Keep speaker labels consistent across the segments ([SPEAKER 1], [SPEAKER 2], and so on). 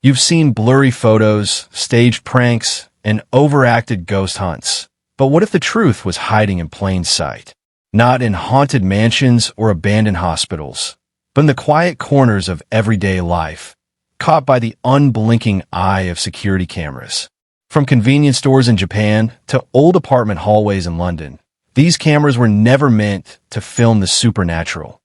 [SPEAKER 1] You've seen blurry photos, staged pranks, and overacted ghost hunts. But what if the truth was hiding in plain sight? Not in haunted mansions or abandoned hospitals, but in the quiet corners of everyday life, caught by the unblinking eye of security cameras. From convenience stores in Japan to old apartment hallways in London, these cameras were never meant to film the supernatural.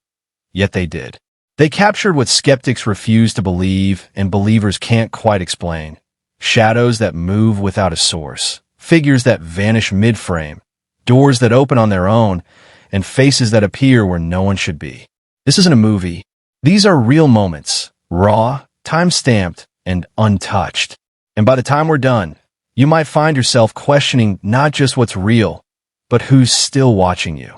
[SPEAKER 1] Yet they did. They captured what skeptics refuse to believe and believers can't quite explain. Shadows that move without a source, figures that vanish mid-frame, doors that open on their own, and faces that appear where no one should be. This isn't a movie. These are real moments, raw, time-stamped, and untouched. And by the time we're done, you might find yourself questioning not just what's real, but who's still watching you.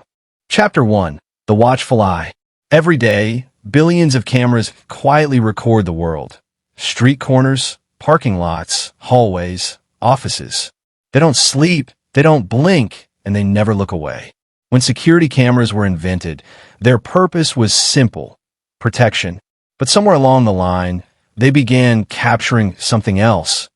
[SPEAKER 1] Chapter 1. The Watchful Eye. Every day, billions of cameras quietly record the world. Street corners, parking lots, hallways, offices. They don't sleep, they don't blink, and they never look away. When security cameras were invented, their purpose was simple: protection. But somewhere along the line, they began capturing something else.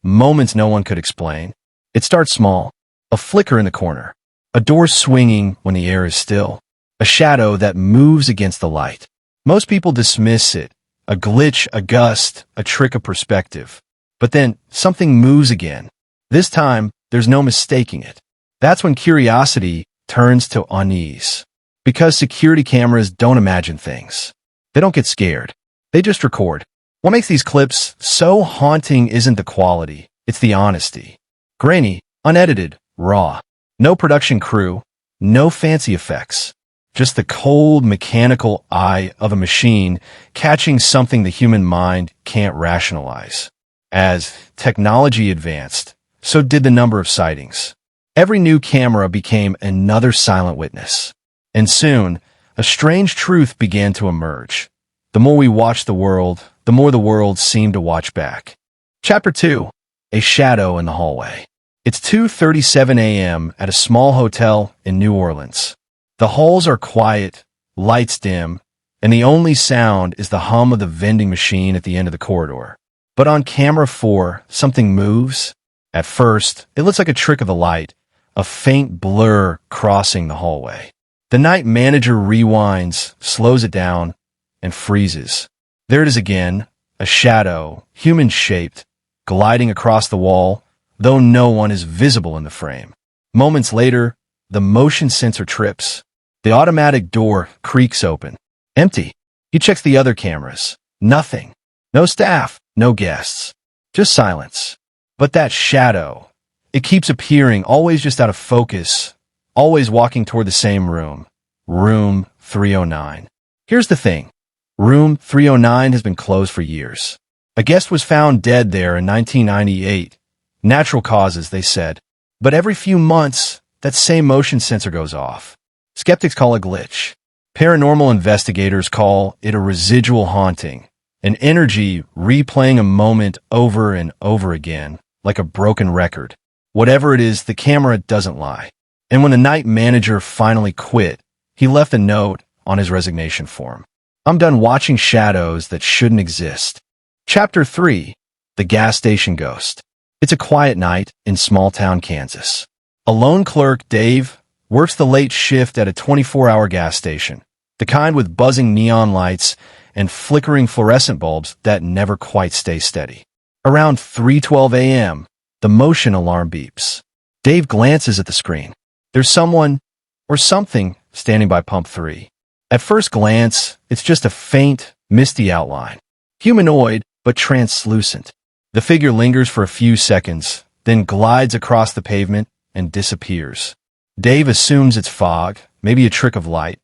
[SPEAKER 1] Moments no one could explain. It starts small. A flicker in the corner. A door swinging when the air is still. A shadow that moves against the light. Most people dismiss it. A glitch, a gust, a trick of perspective. But then something moves again. This time, there's no mistaking it. That's when curiosity turns to unease. Because security cameras don't imagine things. They don't get scared. They just record. What makes these clips so haunting isn't the quality, it's the honesty. Grainy, unedited, raw. No production crew, no fancy effects. Just the cold, mechanical eye of a machine catching something the human mind can't rationalize. As technology advanced, so did the number of sightings. Every new camera became another silent witness. And soon, a strange truth began to emerge. The more we watched the world, the more the world seemed to watch back. Chapter 2. A Shadow in the Hallway. It's 2:37 a.m. at a small hotel in New Orleans. The halls are quiet, lights dim, and the only sound is the hum of the vending machine at the end of the corridor. But on camera 4, something moves. At first, it looks like a trick of the light, a faint blur crossing the hallway. The night manager rewinds, slows it down, and freezes. There it is again, a shadow, human-shaped, gliding across the wall, though no one is visible in the frame. Moments later, the motion sensor trips. The automatic door creaks open. Empty. He checks the other cameras. Nothing. No staff, no guests. Just silence. But that shadow, it keeps appearing, always just out of focus, always walking toward the same room. Room 309. Here's the thing. Room 309 has been closed for years. A guest was found dead there in 1998. Natural causes, they said. But every few months, that same motion sensor goes off. Skeptics call it a glitch. Paranormal investigators call it a residual haunting, an energy replaying a moment over and over again, like a broken record. Whatever it is, the camera doesn't lie. And when the night manager finally quit, he left a note on his resignation form. I'm done watching shadows that shouldn't exist. Chapter 3. The Gas Station Ghost. It's a quiet night in small-town Kansas. A lone clerk, Dave, works the late shift at a 24-hour gas station, the kind with buzzing neon lights and flickering fluorescent bulbs that never quite stay steady. Around 3:12 a.m., the motion alarm beeps. Dave glances at the screen. There's someone, or something, standing by pump 3. At first glance, it's just a faint, misty outline. Humanoid, but translucent. The figure lingers for a few seconds, then glides across the pavement and disappears. Dave assumes it's fog, maybe a trick of light,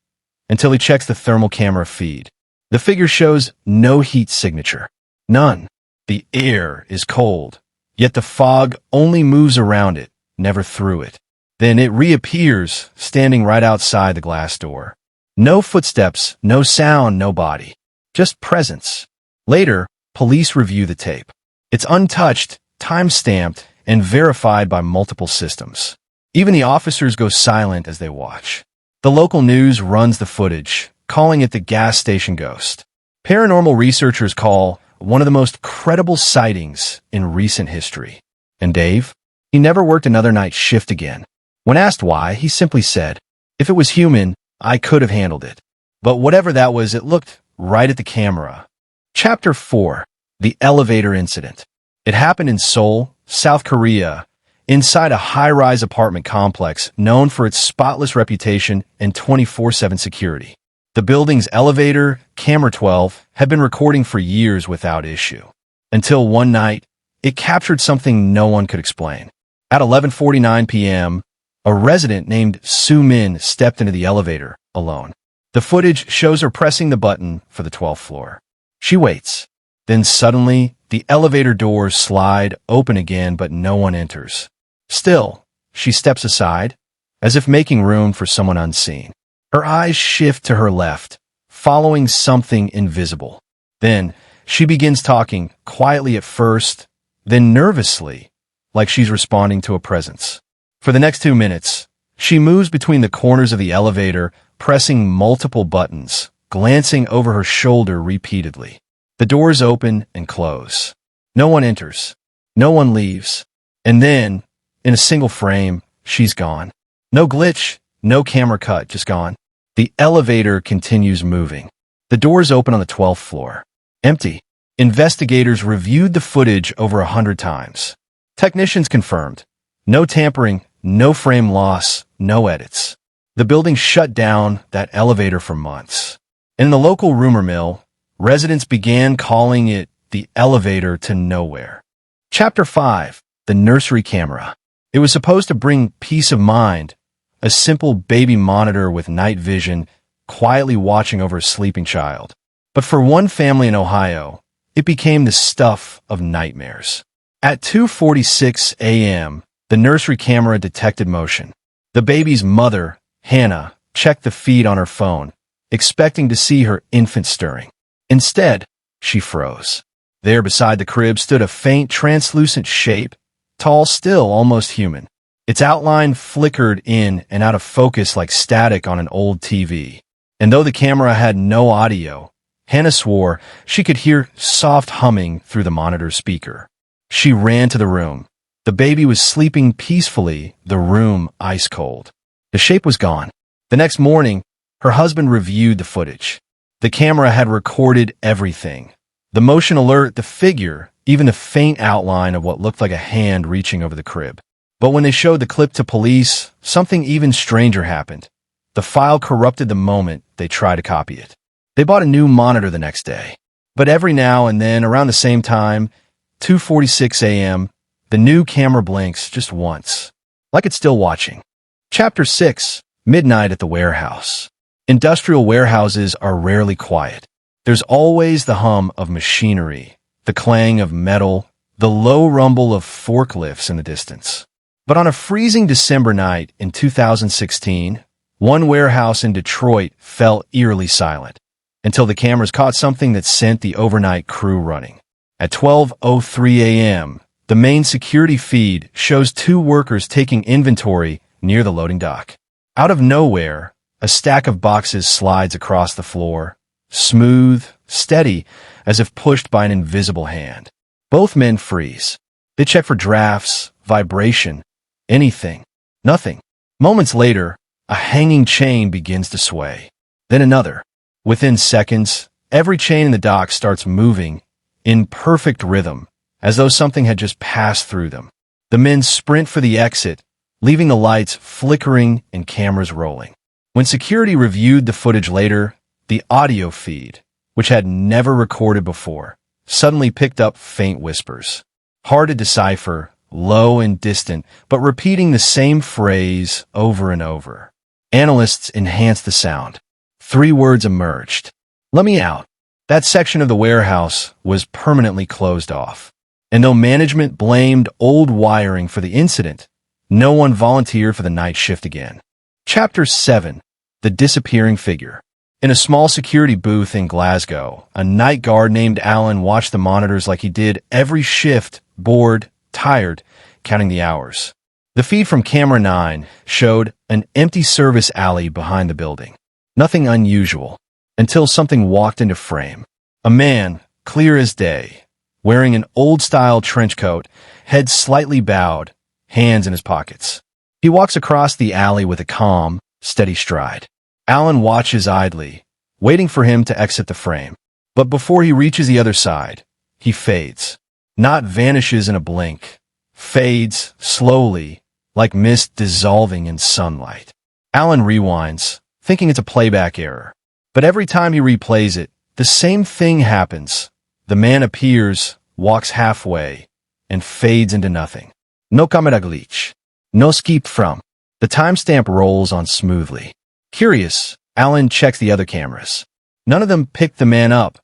[SPEAKER 1] until he checks the thermal camera feed. The figure shows no heat signature. None. The air is cold, yet the fog only moves around it, never through it. Then it reappears, standing right outside the glass door. No footsteps, no sound, no body. Just presence. Later, police review the tape. It's untouched, time-stamped, and verified by multiple systems. Even the officers go silent as they watch. The local news runs the footage, calling it the gas station ghost. Paranormal researchers call one of the most credible sightings in recent history. And Dave? He never worked another night shift again. When asked why, he simply said, "If it was human, I could have handled it." But whatever that was, it looked right at the camera. Chapter 4. The Elevator Incident. It happened in Seoul, South Korea, inside a high-rise apartment complex known for its spotless reputation and 24/7 security. The building's elevator, camera 12, had been recording for years without issue. Until one night, it captured something no one could explain. At 11:49 p.m., a resident named Soo Min stepped into the elevator, alone. The footage shows her pressing the button for the 12th floor. She waits. Then suddenly, the elevator doors slide open again, but no one enters. Still, she steps aside, as if making room for someone unseen. Her eyes shift to her left, following something invisible. Then, she begins talking, quietly at first, then nervously, like she's responding to a presence. For the next 2 minutes, she moves between the corners of the elevator, pressing multiple buttons, glancing over her shoulder repeatedly. The doors open and close. No one enters. No one leaves. And then, in a single frame, she's gone. No glitch, no camera cut, just gone. The elevator continues moving. The doors open on the 12th floor. Empty. Investigators reviewed the footage over 100 times. Technicians confirmed. No tampering, no frame loss, no edits. The building shut down that elevator for months. In the local rumor mill, residents began calling it the elevator to nowhere. Chapter 5. The Nursery Camera. It was supposed to bring peace of mind, a simple baby monitor with night vision, quietly watching over a sleeping child. But for one family in Ohio, it became the stuff of nightmares. At 2:46 a.m., the nursery camera detected motion. The baby's mother, Hannah, checked the feed on her phone, expecting to see her infant stirring. Instead, she froze. There beside the crib stood a faint, translucent shape, tall, still, almost human. Its outline flickered in and out of focus like static on an old TV. And though the camera had no audio, Hannah swore she could hear soft humming through the monitor speaker. She ran to the room. The baby was sleeping peacefully, the room ice cold. The shape was gone. The next morning, her husband reviewed the footage. The camera had recorded everything. The motion alert, the figure, even the faint outline of what looked like a hand reaching over the crib. But when they showed the clip to police, something even stranger happened. The file corrupted the moment they tried to copy it. They bought a new monitor the next day. But every now and then, around the same time, 2:46 a.m., the new camera blinks just once, like it's still watching. Chapter 6. Midnight at the Warehouse. Industrial warehouses are rarely quiet. There's always the hum of machinery, the clang of metal, the low rumble of forklifts in the distance. But on a freezing December night in 2016, one warehouse in Detroit fell eerily silent, until the cameras caught something that sent the overnight crew running. At 12:03 a.m., the main security feed shows two workers taking inventory near the loading dock. Out of nowhere, a stack of boxes slides across the floor, smooth, steady, as if pushed by an invisible hand. Both men freeze. They check for drafts, vibration, anything. Nothing. Moments later, a hanging chain begins to sway. Then another. Within seconds, every chain in the dock starts moving in perfect rhythm, as though something had just passed through them. The men sprint for the exit, leaving the lights flickering and cameras rolling. When security reviewed the footage later, the audio feed, which had never recorded before, suddenly picked up faint whispers. Hard to decipher, low and distant, but repeating the same phrase over and over. Analysts enhanced the sound. 3 words emerged. "Let me out." That section of the warehouse was permanently closed off. And though management blamed old wiring for the incident, no one volunteered for the night shift again. Chapter 7. The Disappearing Figure. In a small security booth in Glasgow, a night guard named Alan watched the monitors like he did every shift, bored, tired, counting the hours. The feed from Camera 9 showed an empty service alley behind the building. Nothing unusual, until something walked into frame. A man, clear as day, wearing an old-style trench coat, head slightly bowed, hands in his pockets. He walks across the alley with a calm, steady stride. Alan watches idly, waiting for him to exit the frame. But before he reaches the other side, he fades. Not vanishes in a blink. Fades slowly, like mist dissolving in sunlight. Alan rewinds, thinking it's a playback error. But every time he replays it, the same thing happens. The man appears, walks halfway, and fades into nothing. No camera glitch. No skip from. The timestamp rolls on smoothly. Curious, Alan checks the other cameras. None of them picked the man up.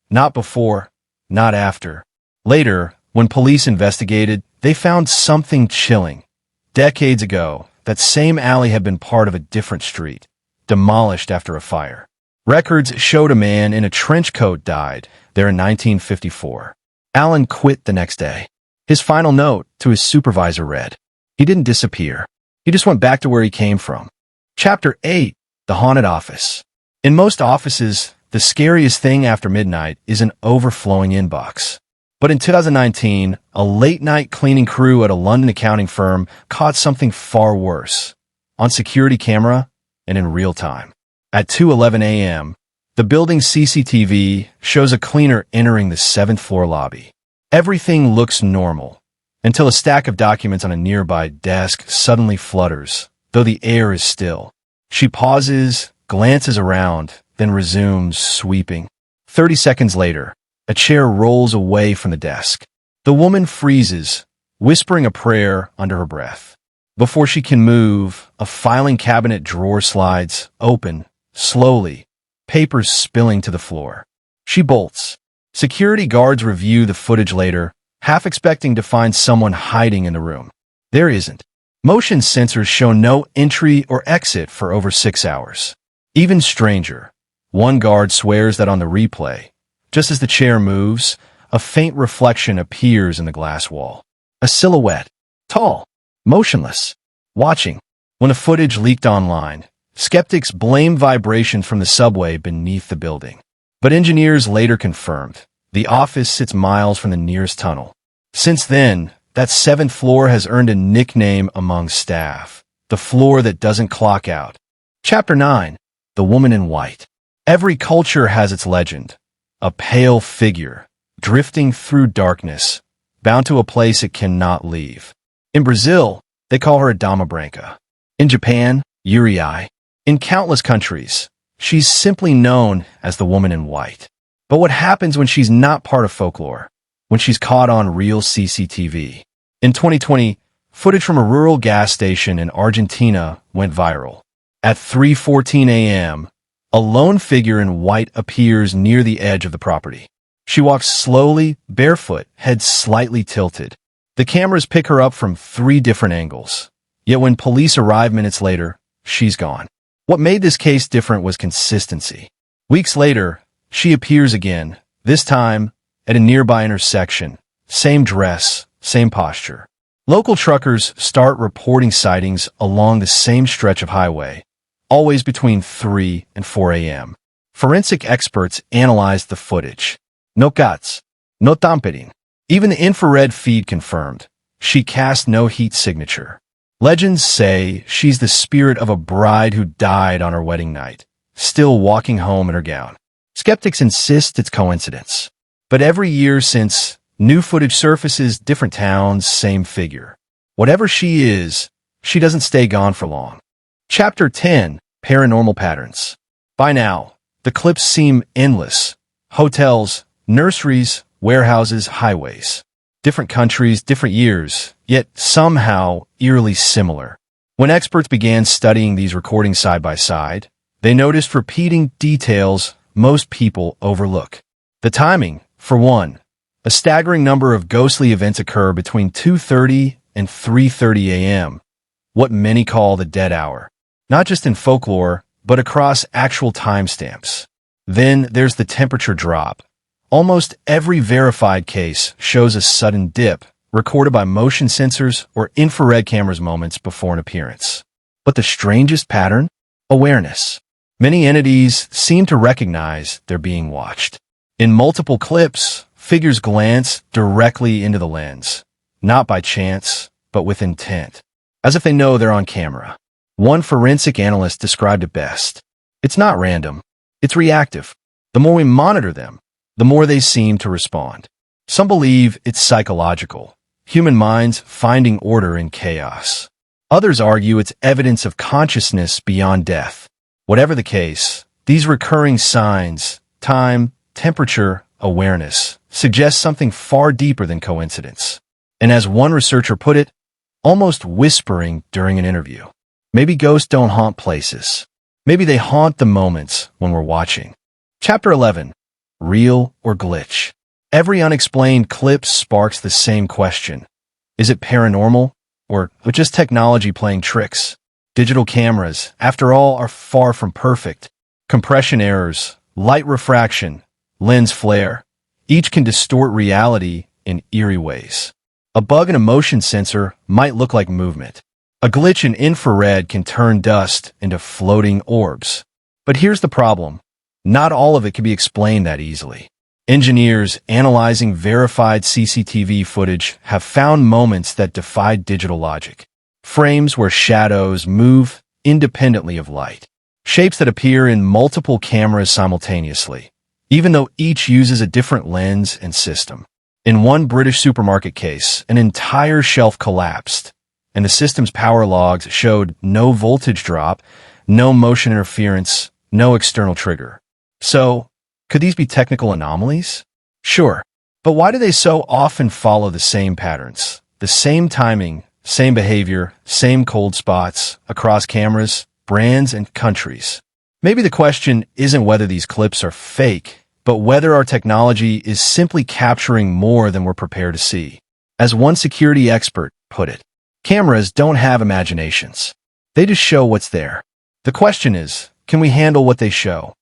[SPEAKER 1] Not before, not after. Later, when police investigated, they found something chilling. Decades ago, that same alley had been part of a different street, demolished after a fire. Records showed a man in a trench coat died there in 1954. Alan quit the next day. His final note to his supervisor read, "He didn't disappear. He just went back to where he came from." Chapter 8. The Haunted Office. In most offices, the scariest thing after midnight is an overflowing inbox. But in 2019, a late-night cleaning crew at a London accounting firm caught something far worse, on security camera and in real time. At 2:11 a.m., the building's CCTV shows a cleaner entering the 7th floor lobby. Everything looks normal, until a stack of documents on a nearby desk suddenly flutters, though the air is still. She pauses, glances around, then resumes sweeping. 30 seconds later, a chair rolls away from the desk. The woman freezes, whispering a prayer under her breath. Before she can move, a filing cabinet drawer slides open, slowly, papers spilling to the floor. She bolts. Security guards review the footage later, half expecting to find someone hiding in the room. There isn't. Motion sensors show no entry or exit for over 6 hours. Even stranger, one guard swears that on the replay, just as the chair moves, a faint reflection appears in the glass wall. A silhouette, tall, motionless, watching. When the footage leaked online, skeptics blamed vibrations from the subway beneath the building. But engineers later confirmed the office sits miles from the nearest tunnel. Since then, that 7th floor has earned a nickname among staff, the floor that doesn't clock out. Chapter 9. The Woman in White. Every culture has its legend, a pale figure, drifting through darkness, bound to a place it cannot leave. In Brazil, they call her a Dama Branca. In Japan, Yuri. In countless countries, she's simply known as the Woman in White. But what happens when she's not part of folklore? When she's caught on real CCTV? In 2020, footage from a rural gas station in Argentina went viral. At 3:14 a.m., a lone figure in white appears near the edge of the property. She walks slowly, barefoot, head slightly tilted. The cameras pick her up from 3 different angles. Yet when police arrive minutes later, she's gone. What made this case different was consistency. Weeks later, she appears again, this time at a nearby intersection. Same dress, same posture. Local truckers start reporting sightings along the same stretch of highway, always between 3 and 4 a.m. Forensic experts analyzed the footage. No cuts, no tampering. Even the infrared feed confirmed. She cast no heat signature. Legends say she's the spirit of a bride who died on her wedding night, still walking home in her gown. Skeptics insist it's coincidence. But every year since, new footage surfaces, different towns, same figure. Whatever she is, she doesn't stay gone for long. Chapter 10. Paranormal Patterns. By now, the clips seem endless. Hotels, nurseries, warehouses, highways. Different countries, different years, yet somehow eerily similar. When experts began studying these recordings side by side, they noticed repeating details most people overlook. The timing, for one. A staggering number of ghostly events occur between 2:30 and 3:30 a.m., what many call the dead hour. Not just in folklore, but across actual timestamps. Then there's the temperature drop. Almost every verified case shows a sudden dip, recorded by motion sensors or infrared cameras moments before an appearance. But the strangest pattern? Awareness. Many entities seem to recognize they're being watched. In multiple clips, figures glance directly into the lens, not by chance, but with intent, as if they know they're on camera. One forensic analyst described it best. It's not random. It's reactive. The more we monitor them, the more they seem to respond. Some believe it's psychological, human minds finding order in chaos. Others argue it's evidence of consciousness beyond death. Whatever the case, these recurring signs, time, temperature, awareness, suggest something far deeper than coincidence. And as one researcher put it, almost whispering during an interview, maybe ghosts don't haunt places. Maybe they haunt the moments when we're watching. Chapter 11. Real or glitch? Every unexplained clip sparks the same question. Is it paranormal, or just technology playing tricks? Digital cameras, after all, are far from perfect. Compression errors, light refraction, lens flare, each can distort reality in eerie ways. A bug in a motion sensor might look like movement. A glitch in infrared can turn dust into floating orbs. But here's the problem. Not all of it can be explained that easily. Engineers analyzing verified CCTV footage have found moments that defy digital logic. Frames where shadows move independently of light. Shapes that appear in multiple cameras simultaneously, even though each uses a different lens and system. In one British supermarket case, an entire shelf collapsed, and the system's power logs showed no voltage drop, no motion interference, no external trigger. So, could these be technical anomalies? Sure, but why do they so often follow the same patterns? The same timing, same behavior, same cold spots across cameras, brands, and countries. Maybe the question isn't whether these clips are fake, but whether our technology is simply capturing more than we're prepared to see. As one security expert put it, cameras don't have imaginations. They just show what's there. The question is, can we handle what they show?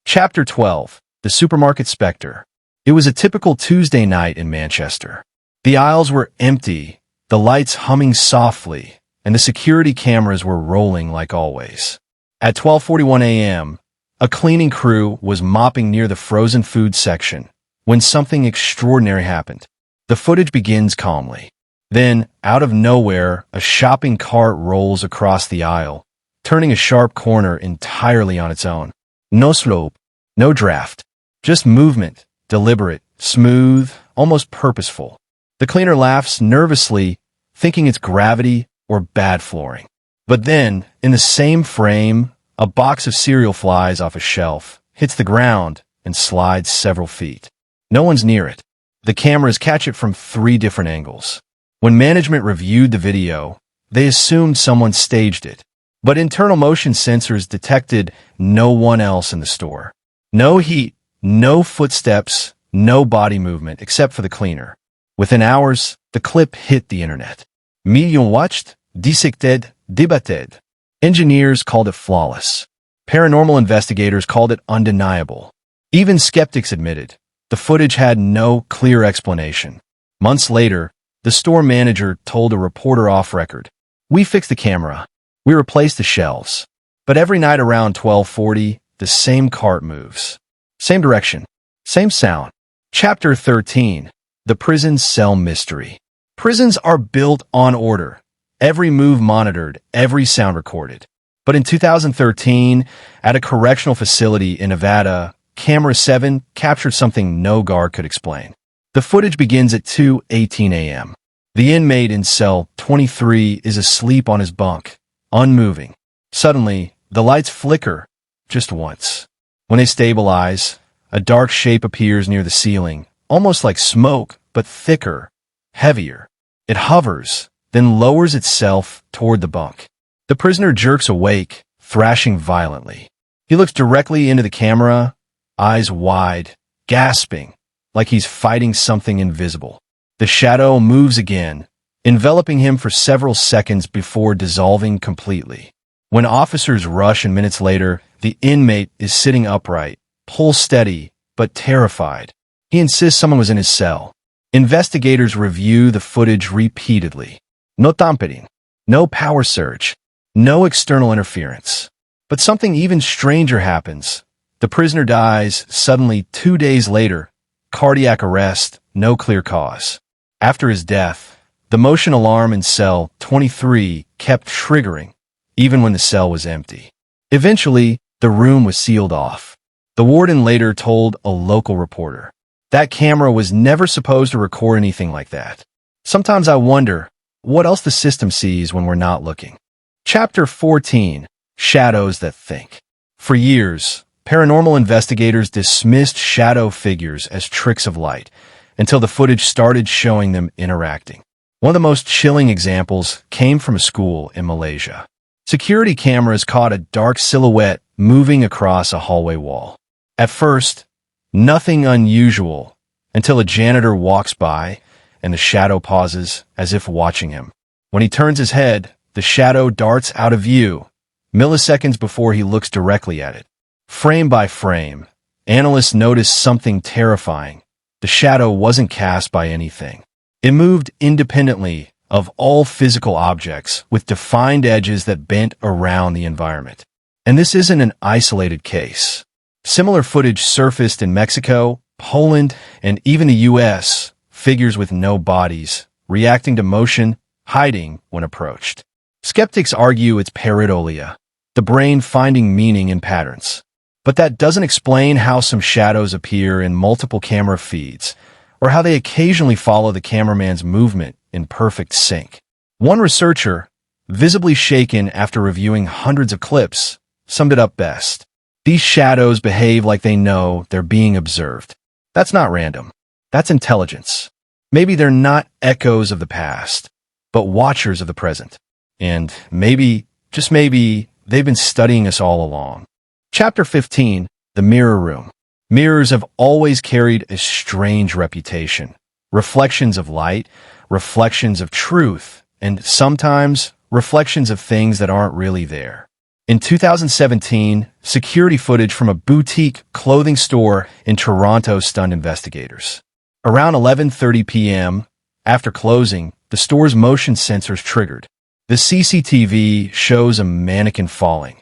[SPEAKER 1] Chapter 12. The Supermarket Spectre. It was a typical Tuesday night in Manchester. The aisles were empty, the lights humming softly, and the security cameras were rolling like always. At 12:41 a.m., a cleaning crew was mopping near the frozen food section when something extraordinary happened. The footage begins calmly. Then, out of nowhere, a shopping cart rolls across the aisle, turning a sharp corner entirely on its own. No slope, no draft, just movement, deliberate, smooth, almost purposeful. The cleaner laughs nervously, thinking it's gravity or bad flooring. But then, in the same frame, a box of cereal flies off a shelf, hits the ground, and slides several feet. No one's near it. The cameras catch it from 3 different angles. When management reviewed the video, they assumed someone staged it. But internal motion sensors detected no one else in the store. No heat, no footsteps, no body movement except for the cleaner. Within hours, the clip hit the internet. Millions watched, dissected, debatted. Engineers called it flawless. Paranormal investigators called it undeniable. Even skeptics admitted the footage had no clear explanation. Months later, the store manager told a reporter off record, "We fixed the camera. We replaced the shelves. But every night around 12:40, the same cart moves. Same direction. Same sound." Chapter 13. The Prison Cell Mystery. Prisons are built on order. Every move monitored, every sound recorded. But in 2013, at a correctional facility in Nevada, Camera 7 captured something no guard could explain. The footage begins at 2:18 a.m. The inmate in cell 23 is asleep on his bunk, unmoving. Suddenly, the lights flicker, just once. When they stabilize, a dark shape appears near the ceiling, almost like smoke, but thicker, heavier. It hovers, then lowers itself toward the bunk. The prisoner jerks awake, thrashing violently. He looks directly into the camera, eyes wide, gasping, like he's fighting something invisible. The shadow moves again, enveloping him for several seconds before dissolving completely. When officers rush and minutes later, the inmate is sitting upright, pulse steady, but terrified. He insists someone was in his cell. Investigators review the footage repeatedly. No tampering, no power surge, no external interference. But something even stranger happens. The prisoner dies suddenly 2 days later. Cardiac arrest, no clear cause. After his death, the motion alarm in cell 23 kept triggering, even when the cell was empty. Eventually, the room was sealed off. The warden later told a local reporter, "That camera was never supposed to record anything like that." Sometimes I wonder what else the system sees when we're not looking. Chapter 14, Shadows That Think. For years, paranormal investigators dismissed shadow figures as tricks of light until the footage started showing them interacting. One of the most chilling examples came from a school in Malaysia. Security cameras caught a dark silhouette moving across a hallway wall. At first, nothing unusual until a janitor walks by and the shadow pauses as if watching him. When he turns his head, the shadow darts out of view, milliseconds before he looks directly at it. Frame by frame, analysts noticed something terrifying. The shadow wasn't cast by anything. It moved independently of all physical objects with defined edges that bent around the environment. And this isn't an isolated case. Similar footage surfaced in Mexico, Poland, and even the US, figures with no bodies, reacting to motion, hiding when approached. Skeptics argue it's pareidolia, the brain finding meaning in patterns. But that doesn't explain how some shadows appear in multiple camera feeds, or how they occasionally follow the cameraman's movement in perfect sync. One researcher, visibly shaken after reviewing hundreds of clips, summed it up best. These shadows behave like they know they're being observed. That's not random. That's intelligence. Maybe they're not echoes of the past, but watchers of the present. And maybe, just maybe, they've been studying us all along. Chapter 15, The Mirror Room. Mirrors have always carried a strange reputation. Reflections of light, reflections of truth, and sometimes reflections of things that aren't really there. In 2017, security footage from a boutique clothing store in Toronto stunned investigators. Around 11:30 p.m., after closing, the store's motion sensors triggered. The CCTV shows a mannequin falling.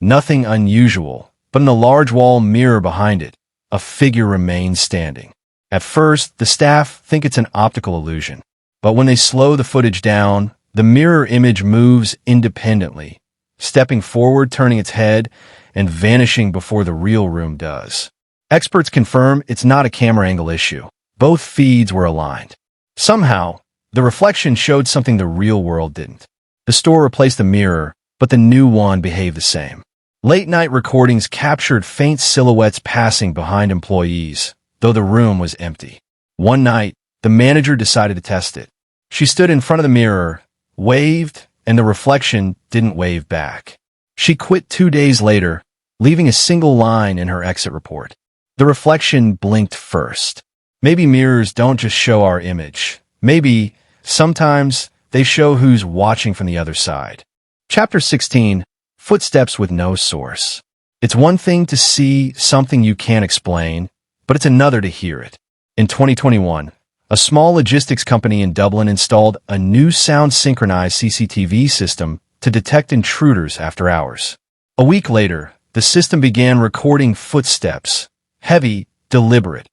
[SPEAKER 1] Nothing unusual, but in the large wall mirror behind it, a figure remains standing. At first, the staff think it's an optical illusion, but when they slow the footage down, the mirror image moves independently, stepping forward, turning its head, and vanishing before the real room does. Experts confirm it's not a camera angle issue. Both feeds were aligned. Somehow, the reflection showed something the real world didn't. The store replaced the mirror, but the new one behaved the same. Late-night recordings captured faint silhouettes passing behind employees, though the room was empty. One night, the manager decided to test it. She stood in front of the mirror, waved, and the reflection didn't wave back. She quit 2 days later, leaving a single line in her exit report. The reflection blinked first. Maybe mirrors don't just show our image. Maybe, sometimes, they show who's watching from the other side. Chapter 16, Footsteps with No Source. It's one thing to see something you can't explain, but it's another to hear it. In 2021, a small logistics company in Dublin installed a new sound-synchronized CCTV system to detect intruders after hours. A week later, the system began recording footsteps, heavy, deliberate,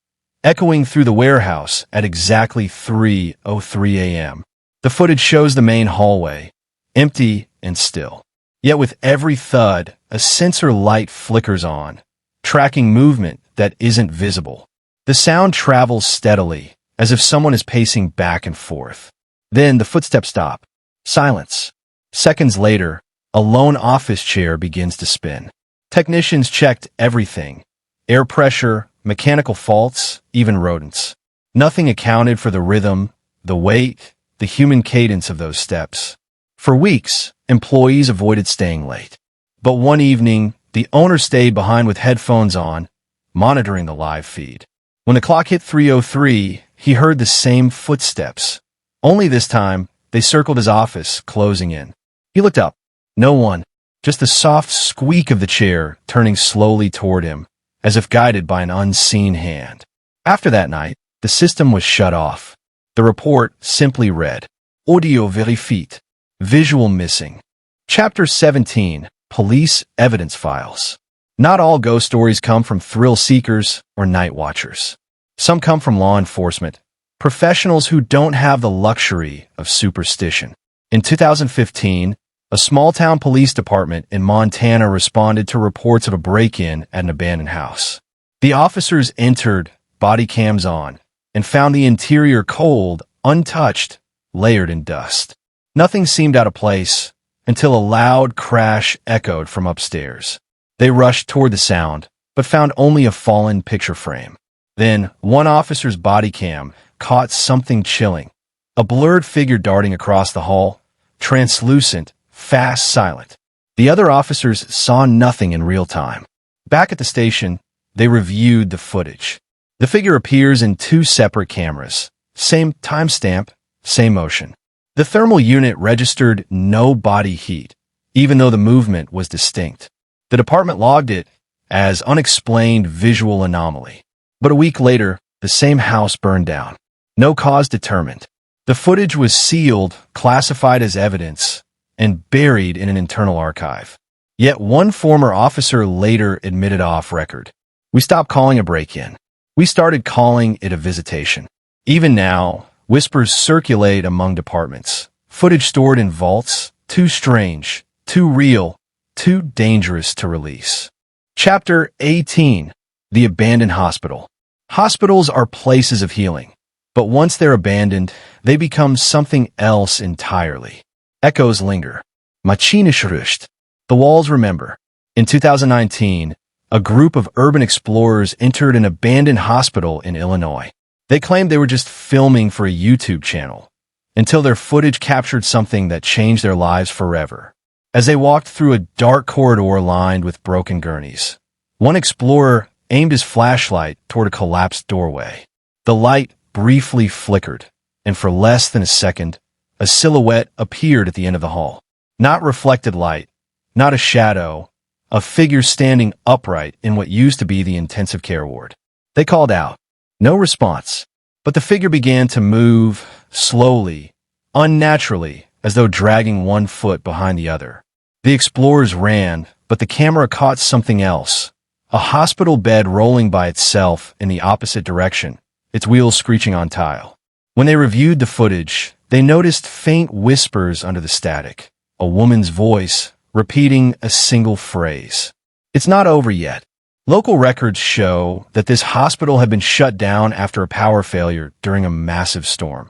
[SPEAKER 1] echoing through the warehouse at exactly 3:03 a.m. The footage shows the main hallway, empty and still. Yet with every thud, a sensor light flickers on, tracking movement that isn't visible. The sound travels steadily, as if someone is pacing back and forth. Then the footsteps stop. Silence. Seconds later, a lone office chair begins to spin. Technicians checked everything: air pressure, mechanical faults, even rodents. Nothing accounted for the rhythm, the weight, the human cadence of those steps. For weeks, employees avoided staying late. But one evening, the owner stayed behind with headphones on, monitoring the live feed. When the clock hit 3:03, he heard the same footsteps. Only this time, they circled his office, closing in. He looked up. No one. Just the soft squeak of the chair turning slowly toward him, as if guided by an unseen hand. After that night, the system was shut off. The report simply read, Audio vérifié. Visual missing. Chapter 17, Police Evidence Files. Not all ghost stories come from thrill seekers or night watchers. Some come from law enforcement, professionals who don't have the luxury of superstition. In 2015, a small-town police department in Montana responded to reports of a break-in at an abandoned house. The officers entered, body cams on, and found the interior cold, untouched, layered in dust. Nothing seemed out of place until a loud crash echoed from upstairs. They rushed toward the sound, but found only a fallen picture frame. Then, one officer's body cam caught something chilling. A blurred figure darting across the hall, translucent, fast, silent. The other officers saw nothing in real time. Back at the station, they reviewed the footage. The figure appears in 2 separate cameras. Same timestamp, same motion. The thermal unit registered no body heat, even though the movement was distinct. The department logged it as unexplained visual anomaly. But a week later, the same house burned down. No cause determined. The footage was sealed, classified as evidence, and buried in an internal archive. Yet one former officer later admitted off record, "We stopped calling a break-in. We started calling it a visitation." Even now, whispers circulate among departments. Footage stored in vaults, too strange, too real, too dangerous to release. Chapter 18. The Abandoned Hospital. Hospitals are places of healing, but once they're abandoned, they become something else entirely. Echoes linger. Machinishrucht. The walls remember. In 2019, a group of urban explorers entered an abandoned hospital in Illinois. They claimed they were just filming for a YouTube channel, until their footage captured something that changed their lives forever. As they walked through a dark corridor lined with broken gurneys, one explorer aimed his flashlight toward a collapsed doorway. The light briefly flickered, and for less than a second, a silhouette appeared at the end of the hall. Not reflected light, not a shadow, a figure standing upright in what used to be the intensive care ward. They called out. No response, but the figure began to move, slowly, unnaturally, as though dragging one foot behind the other. The explorers ran, but the camera caught something else. A hospital bed rolling by itself in the opposite direction, its wheels screeching on tile. When they reviewed the footage, they noticed faint whispers under the static. A woman's voice, repeating a single phrase. It's not over yet. Local records show that this hospital had been shut down after a power failure during a massive storm.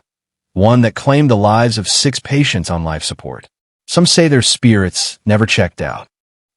[SPEAKER 1] One that claimed the lives of 6 patients on life support. Some say their spirits never checked out.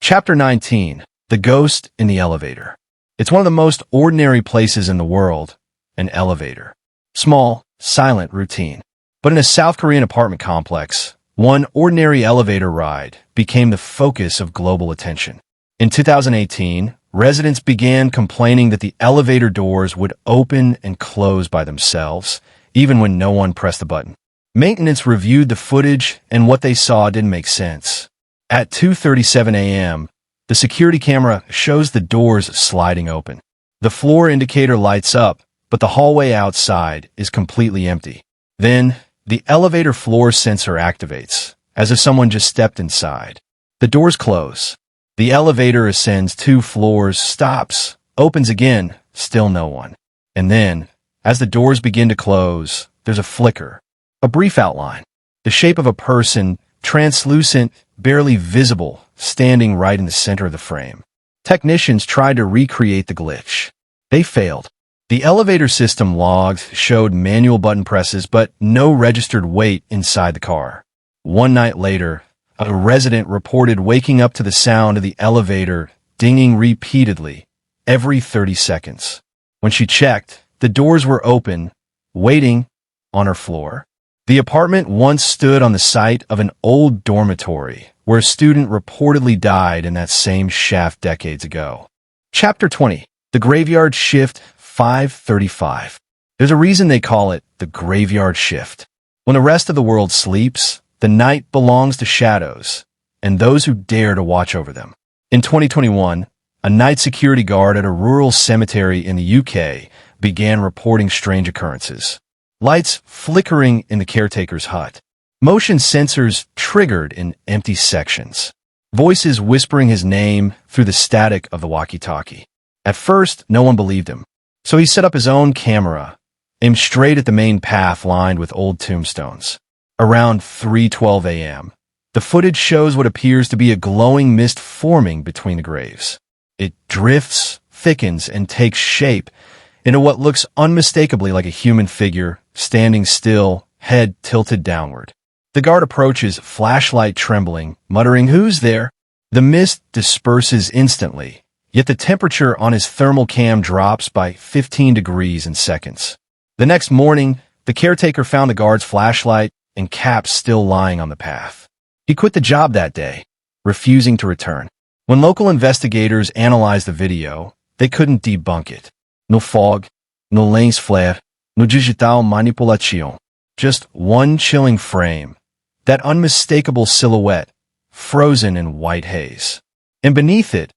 [SPEAKER 1] Chapter 19. The Ghost in the Elevator. It's one of the most ordinary places in the world, an elevator. Small, silent, routine. But in a South Korean apartment complex, one ordinary elevator ride became the focus of global attention. In 2018, residents began complaining that the elevator doors would open and close by themselves, even when no one pressed the button. Maintenance reviewed the footage, and what they saw didn't make sense. At 2:37 a.m., the security camera shows the doors sliding open. The floor indicator lights up, but the hallway outside is completely empty. Then, the elevator floor sensor activates, as if someone just stepped inside. The doors close. The elevator ascends 2 floors, stops, opens again, still no one. And then, as the doors begin to close, there's a flicker. A brief outline. The shape of a person, translucent, barely visible, standing right in the center of the frame. Technicians tried to recreate the glitch. They failed. The elevator system logs showed manual button presses, but no registered weight inside the car. One night later, a resident reported waking up to the sound of the elevator dinging repeatedly, every 30 seconds. When she checked, the doors were open, waiting on her floor. The apartment once stood on the site of an old dormitory where a student reportedly died in that same shaft decades ago. Chapter 20. The Graveyard Shift 535. There's a reason they call it the Graveyard Shift. When the rest of the world sleeps, the night belongs to shadows and those who dare to watch over them. In 2021, a night security guard at a rural cemetery in the UK began reporting strange occurrences. Lights flickering in the caretaker's hut. Motion sensors triggered in empty sections. voices whispering his name through the static of the walkie-talkie. At first, no one believed him, so he set up his own camera, aimed straight at the main path lined with old tombstones. Around 3:12 a.m., the footage shows what appears to be a glowing mist forming between the graves. It drifts, thickens, and takes shape into what looks unmistakably like a human figure, standing still, head tilted downward. The guard approaches, flashlight trembling, muttering, "Who's there?" The mist disperses instantly, yet the temperature on his thermal cam drops by 15 degrees in seconds. The next morning, the caretaker found the guard's flashlight and cap still lying on the path. He quit the job that day, refusing to return. When local investigators analyzed the video, they couldn't debunk it. No fog, no lens flare, no digital manipulation. Just one chilling frame, that unmistakable silhouette, frozen in white haze. And beneath it,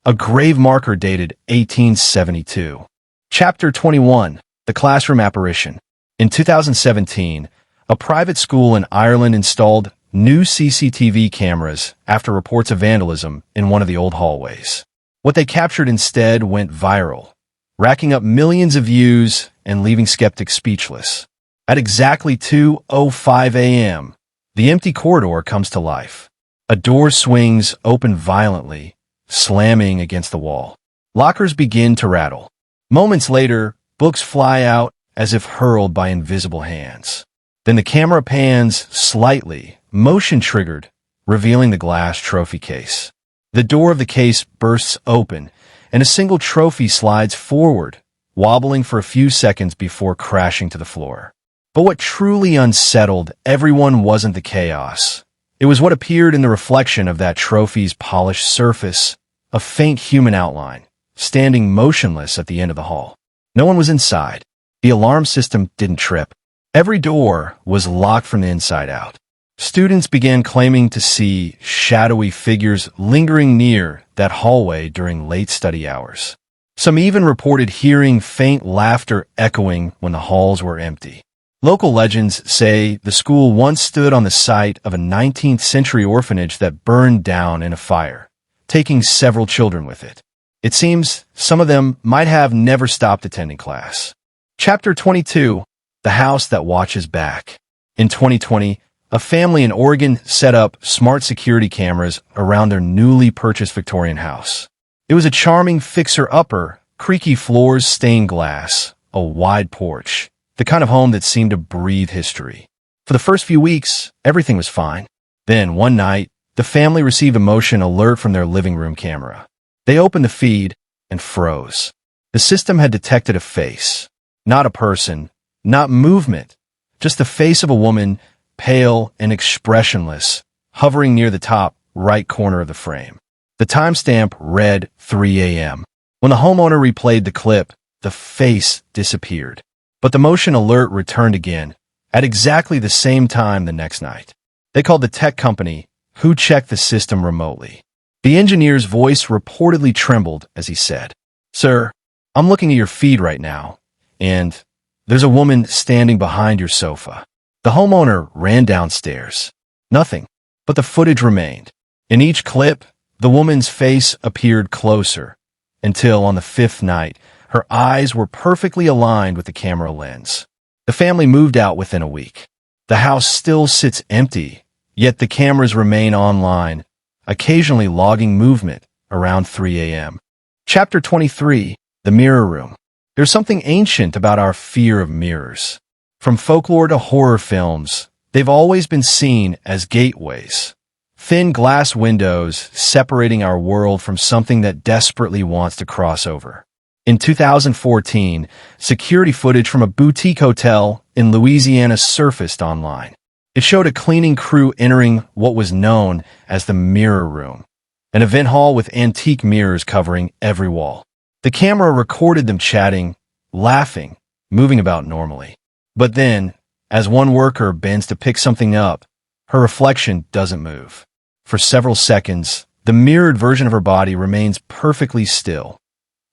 [SPEAKER 1] a grave marker dated 1872. Chapter 21, The Classroom Apparition. In 2017, a private school in Ireland installed new CCTV cameras after reports of vandalism in one of the old hallways. What they captured instead went viral, racking up millions of views and leaving skeptics speechless. At exactly 2:05 a.m., the empty corridor comes to life. A door swings open violently, slamming against the wall. Lockers begin to rattle. Moments later, books fly out as if hurled by invisible hands. Then the camera pans slightly, motion-triggered, revealing the glass trophy case. The door of the case bursts open, and a single trophy slides forward, wobbling for a few seconds before crashing to the floor. But what truly unsettled everyone wasn't the chaos. It was what appeared in the reflection of that trophy's polished surface, a faint human outline, standing motionless at the end of the hall. No one was inside. The alarm system didn't trip. Every door was locked from the inside out. Students began claiming to see shadowy figures lingering near that hallway during late study hours. Some even reported hearing faint laughter echoing when the halls were empty. Local legends say the school once stood on the site of a 19th century orphanage that burned down in a fire, taking several children with it. It seems some of them might have never stopped attending class. Chapter 22, The House That Watches Back. In 2020, a family in Oregon set up smart security cameras around their newly purchased Victorian house. It was a charming fixer-upper, creaky floors, stained glass, a wide porch, the kind of home that seemed to breathe history. For the first few weeks, everything was fine. Then, one night, the family received a motion alert from their living room camera. They opened the feed and froze. The system had detected a face. Not a person, not movement, just the face of a woman, pale and expressionless, hovering near the top right corner of the frame. The timestamp read 3 a.m. When the homeowner replayed the clip, the face disappeared. But the motion alert returned again, at exactly the same time the next night. They called the tech company, who checked the system remotely. The engineer's voice reportedly trembled as he said, "Sir, I'm looking at your feed right now, and there's a woman standing behind your sofa." The homeowner ran downstairs. Nothing, but the footage remained. In each clip, the woman's face appeared closer, until on the fifth night, her eyes were perfectly aligned with the camera lens. The family moved out within a week. The house still sits empty, yet the cameras remain online, occasionally logging movement around 3 a.m. Chapter 23, The Mirror Room. There's something ancient about our fear of mirrors. From folklore to horror films, they've always been seen as gateways. Thin glass windows separating our world from something that desperately wants to cross over. In 2014, security footage from a boutique hotel in Louisiana surfaced online. It showed a cleaning crew entering what was known as the Mirror Room, an event hall with antique mirrors covering every wall. The camera recorded them chatting, laughing, moving about normally. But then, as one worker bends to pick something up, her reflection doesn't move. For several seconds, the mirrored version of her body remains perfectly still,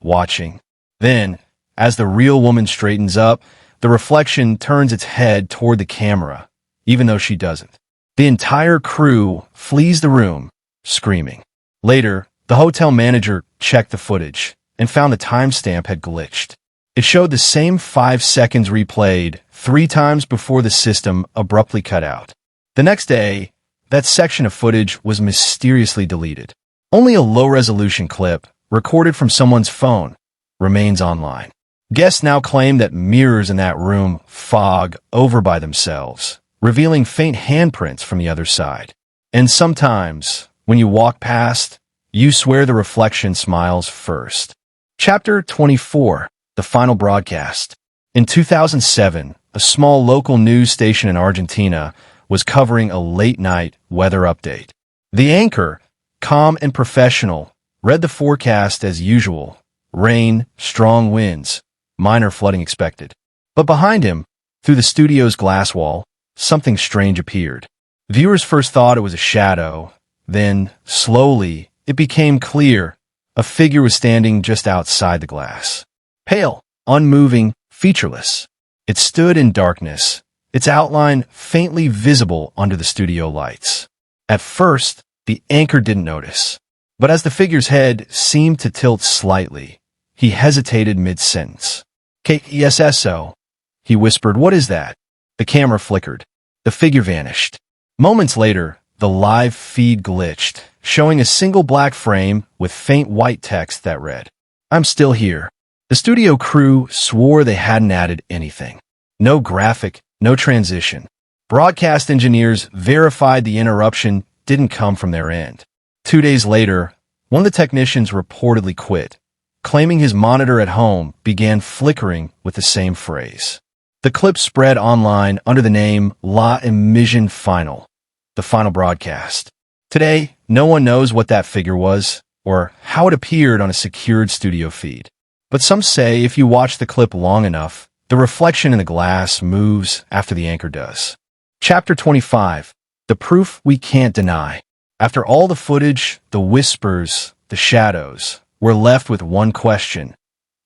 [SPEAKER 1] watching. Then, as the real woman straightens up, the reflection turns its head toward the camera, even though she doesn't. The entire crew flees the room, screaming. Later, the hotel manager checked the footage and found the timestamp had glitched. It showed the same 5 seconds replayed 3 times before the system abruptly cut out. The next day, that section of footage was mysteriously deleted. Only a low-resolution clip, recorded from someone's phone, remains online. Guests now claim that mirrors in that room fog over by themselves, revealing faint handprints from the other side. And sometimes, when you walk past, you swear the reflection smiles first. Chapter 24. The Final Broadcast. In 2007, a small local news station in Argentina was covering a late-night weather update. The anchor, calm and professional, read the forecast as usual: rain, strong winds, minor flooding expected. But behind him, through the studio's glass wall, something strange appeared. Viewers first thought it was a shadow. Then, slowly, it became clear. A figure was standing just outside the glass. Pale, unmoving, featureless. It stood in darkness, its outline faintly visible under the studio lights. At first, the anchor didn't notice. But as the figure's head seemed to tilt slightly, he hesitated mid-sentence. "KESSO," he whispered. "What is that?" The camera flickered. The figure vanished. Moments later, the live feed glitched, showing a single black frame with faint white text that read, "I'm still here." The studio crew swore they hadn't added anything. No graphic, no transition. Broadcast engineers verified the interruption didn't come from their end. 2 days later, one of the technicians reportedly quit, claiming his monitor at home began flickering with the same phrase. The clip spread online under the name La Emission Final, the final broadcast. Today, no one knows what that figure was or how it appeared on a secured studio feed. But some say if you watch the clip long enough, the reflection in the glass moves after the anchor does. Chapter 25. The Proof We Can't Deny. After all the footage, the whispers, the shadows, we're left with one question.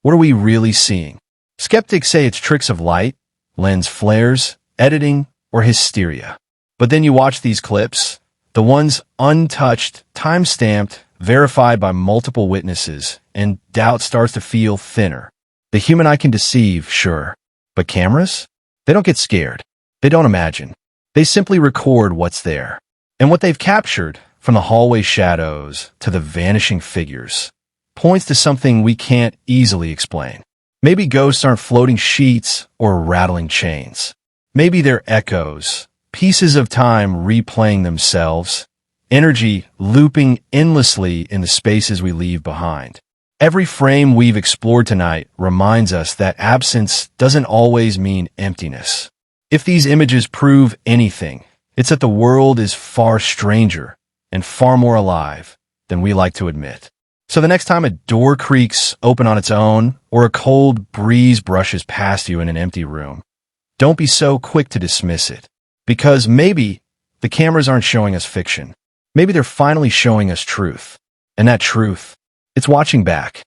[SPEAKER 1] What are we really seeing? Skeptics say it's tricks of light, lens flares, editing, or hysteria. But then you watch these clips, the ones untouched, time-stamped, verified by multiple witnesses, and doubt starts to feel thinner. The human eye can deceive, sure, but cameras? They don't get scared. They don't imagine. They simply record what's there. And what they've captured, from the hallway shadows to the vanishing figures, points to something we can't easily explain. Maybe ghosts aren't floating sheets or rattling chains. Maybe they're echoes, pieces of time replaying themselves, energy looping endlessly in the spaces we leave behind. Every frame we've explored tonight reminds us that absence doesn't always mean emptiness. If these images prove anything, it's that the world is far stranger and far more alive than we like to admit. So the next time a door creaks open on its own or a cold breeze brushes past you in an empty room, don't be so quick to dismiss it. Because maybe the cameras aren't showing us fiction. Maybe they're finally showing us truth. And that truth, it's watching back.